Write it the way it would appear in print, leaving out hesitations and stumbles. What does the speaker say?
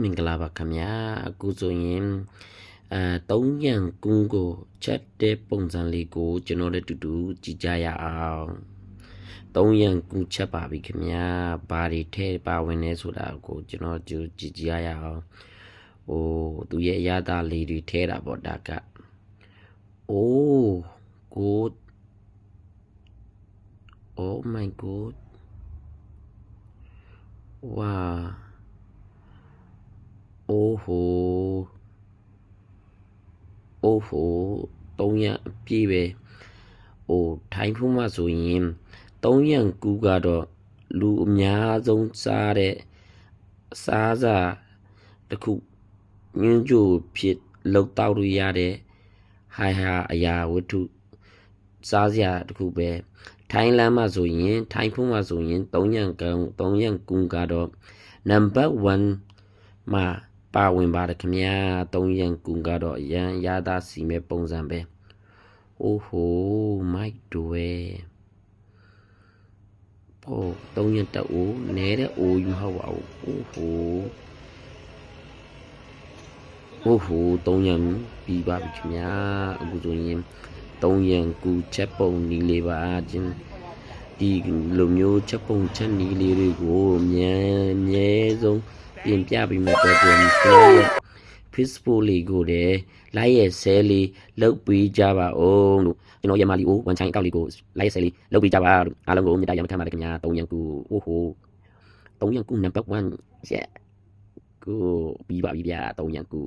မင်္ဂလာပါခင်ဗျာအခုဆိုရင်3ရန်ကူးကိုချက်တဲ့ပုံစံလေးကိုကျွန်တော်တို့တူတူကြည့်ကြရအောင်3ရန်ကူးချက်ပါပြီခင်ဗျာဘာတွေထဲပါဝင်လဲဆိုတာကိုကျွန်တော်ကြည့်ကြရအောင်သူရဲ့အရသာလေးတွေထဲတာပေါ့ဒါကgood oh my god wow oh ho 3ရန်အပြည့်ပဲထိုင်းဖူးမှာဆိုရင်3ရန်ကူးကတော့လူအများဆုံးစားတဲ့စားစာတစ်ခုညွန့်ကြိုဖြစ်လောက်တောက်လို့ရတဲ့ဟာအရာဝတ္ထုစားစရာတစ်ခုပဲထိုင်းလမ်းမှာဆိုရင်ထိုင်းဖူးမှာဆိုရင်3ရန်ကူးကတော့နံပါတ်1မှာပါဝင်ပါတယ်ခင်ဗျာ3ရန်ကူကတော့အရန်ရတာစီမဲ့ပုံစံပဲမိုက်တွေ3ရန်တအိုးနဲတဲ့အိုးမဟုတ်ပါဘူး3ရန်ပြီးပါပြီခင်ဗျာအခုဆိုရင်3ရန်ကူချက်ပုံနီလေးပါချင်းဒီလိုမျိုးချက်ပုံချက်နီလေးတွေကိုအမြဲဆုံးပြင်ပြပြီးမှတော့ကျွန်တော် Facebook လေးကိုလည်း like ရဲ့ share လေးလုပ်ပေးကြပါဦးလို့ကျွန်တော်ရမလီဝန်ချိုင်းအကောက်လေးကို like ရဲ့ share လေးလုပ်ပေးကြပါလို့အားလုံးကိုမေတ္တာရမခံပါတယ်ခင်ဗျာ3ရန်ကူ3ရန်ကူနံပါတ်1 yeah ကိုပြီးပါပြီဗျာ3ရန်ကူ